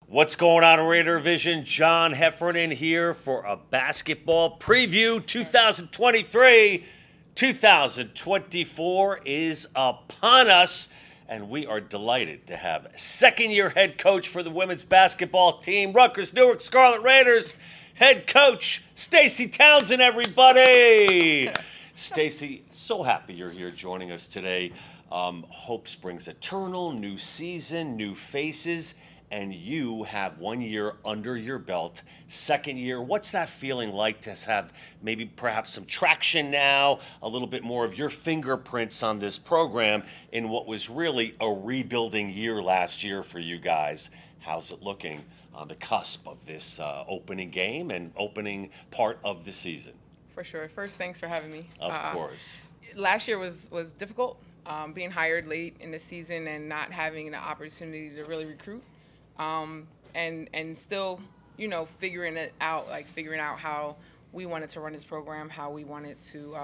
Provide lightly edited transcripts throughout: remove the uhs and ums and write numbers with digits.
What's going on, Raider Vision? John Heffernan here for a basketball preview. 2023, 2024 is upon us, and we are delighted to have second-year head coach for the women's basketball team, Rutgers Newark Scarlet Raiders, head coach Stacey Townsend, everybody. Stacey, so happy you're here joining us today. Hope springs eternal, new season, new faces. And you have 1 year under your belt. Second year, what's that feeling like to have maybe perhaps some traction now, a little bit more of your fingerprints on this program in what was really a rebuilding year last year for you guys? How's it looking on the cusp of this opening game and opening part of the season? For sure. First, thanks for having me. Of course. Last year was difficult, being hired late in the season and not having the opportunity to really recruit. And still, figuring it out, figuring out how we wanted to run this program, how we wanted to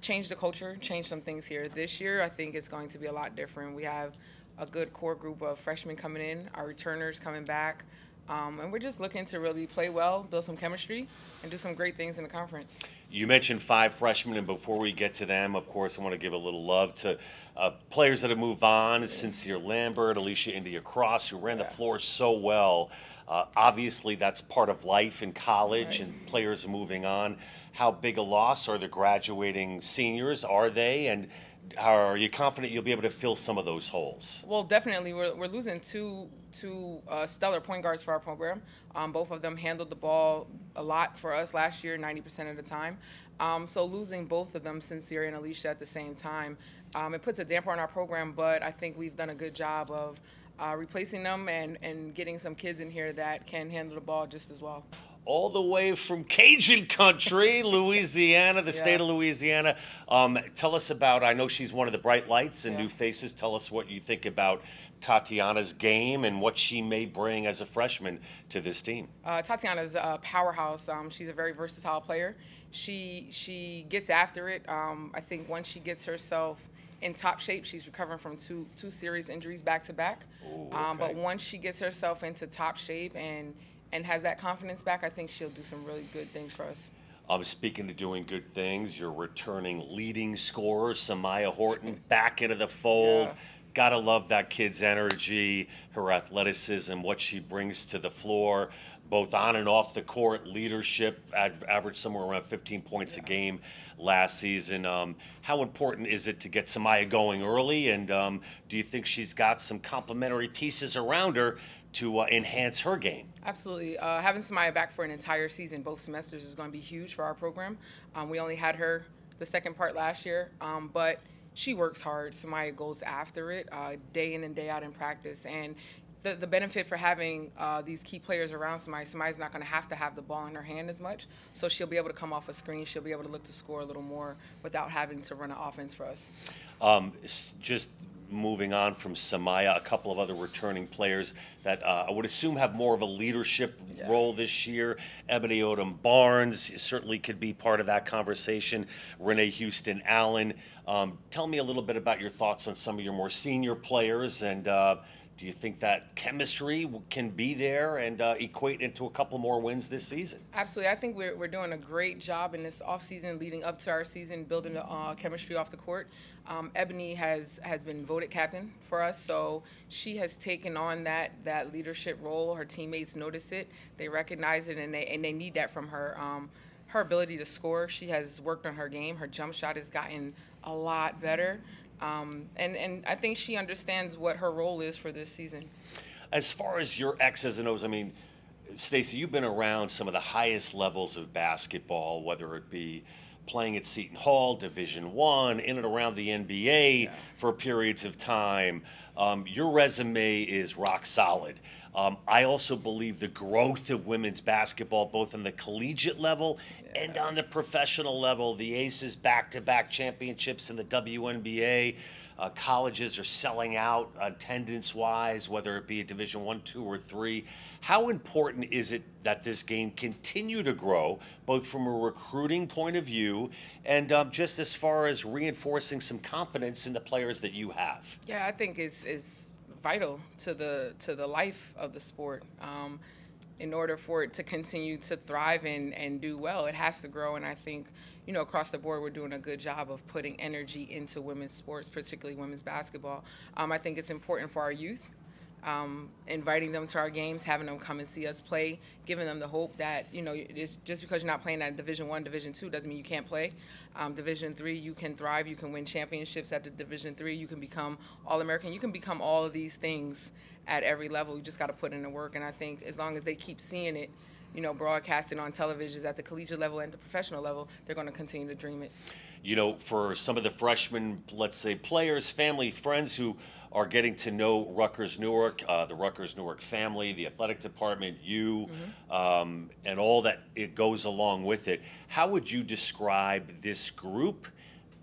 change the culture, change some things here. This year, I think it's going to be a lot different. We have a good core group of freshmen coming in, our returners coming back, and we're just looking to really play well, build some chemistry, and do some great things in the conference. You mentioned 5 freshmen, and before we get to them, of course, I want to give a little love to players that have moved on, Sincere Lambert, Alicia India-Cross, who ran the floor so well. Obviously, that's part of life in college, and players moving on. How big a loss are the graduating seniors? Are they? And are you confident you'll be able to fill some of those holes? Well, definitely. We're losing two stellar point guards for our program. Both of them handled the ball a lot for us last year, 90% of the time. So losing both of them, Sincere and Alicia, at the same time, it puts a damper on our program, but I think we've done a good job of replacing them and getting some kids in here that can handle the ball just as well. All the way from Cajun country, Louisiana, the state of Louisiana. Tell us about, I know she's one of the bright lights and new faces. Tell us what you think about Tatiana's game and what she may bring as a freshman to this team. Tatiana's a powerhouse. She's a very versatile player. She gets after it. I think once she gets herself in top shape, she's recovering from two serious injuries back to back. But once she gets herself into top shape and has that confidence back, I think she'll do some really good things for us. Speaking of doing good things, you're returning leading scorer, Samaya Horton, back into the fold. Gotta love that kid's energy, her athleticism, what she brings to the floor, both on and off the court, leadership, averaged somewhere around 15 points a game last season. How important is it to get Samaya going early, and do you think she's got some complementary pieces around her to enhance her game? Absolutely. Having Samaya back for an entire season, both semesters, is going to be huge for our program. We only had her the second part last year, but she works hard. Samaya goes after it day in and day out in practice. And the benefit for having these key players around Samaya's not going to have the ball in her hand as much, so she'll be able to come off a screen. She'll be able to look to score a little more without having to run an offense for us. Just moving on from Samaya, a couple of other returning players that I would assume have more of a leadership role this year. Ebony Odom Barnes certainly could be part of that conversation. Renee Houston Allen. Tell me a little bit about your thoughts on some of your more senior players, and do you think that chemistry can be there and equate into a couple more wins this season? Absolutely. I think we're doing a great job in this offseason leading up to our season, building the chemistry off the court. Ebony has been voted captain for us, so she has taken on that leadership role. Her teammates notice it, they recognize it, and they need that from her. Her ability to score, she has worked on her game. Her jump shot has gotten a lot better. And I think she understands what her role is for this season. As far as your X's and O's, I mean, Stacey, you've been around some of the highest levels of basketball, whether it be playing at Seton Hall, Division I, in and around the NBA for periods of time. Your resume is rock solid. I also believe the growth of women's basketball, both on the collegiate level and on the professional level, the Aces back-to-back championships in the WNBA, colleges are selling out attendance-wise, whether it be a Division I, II, or III. How important is it that this game continue to grow, both from a recruiting point of view and just as far as reinforcing some confidence in the players that you have? Yeah, I think it's vital to the life of the sport. In order for it to continue to thrive and do well, it has to grow. And I think, across the board, we're doing a good job of putting energy into women's sports, particularly women's basketball. I think it's important for our youth, inviting them to our games, having them come and see us play, giving them the hope that, just because you're not playing at Division I, Division II doesn't mean you can't play. Division III, you can thrive. You can win championships at the Division III. You can become All-American. You can become all of these things at every level. You just got to put in the work. And I think as long as they keep seeing it, broadcasted on televisions at the collegiate level and the professional level, they're going to continue to dream it. For some of the freshmen, let's say players, family, friends who are getting to know Rutgers Newark, the Rutgers Newark family, the athletic department, you, and all that it goes along with it, how would you describe this group?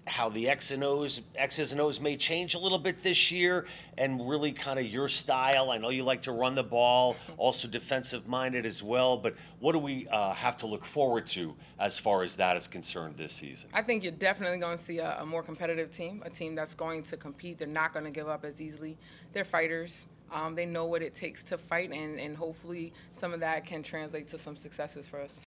How the X's and O's may change a little bit this year, and really kind of your style. I know you like to run the ball, also defensive-minded as well, but what do we have to look forward to as far as that is concerned this season? I think you're definitely going to see a more competitive team, a team that's going to compete. They're not going to give up as easily. They're fighters. They know what it takes to fight, and hopefully some of that can translate to some successes for us.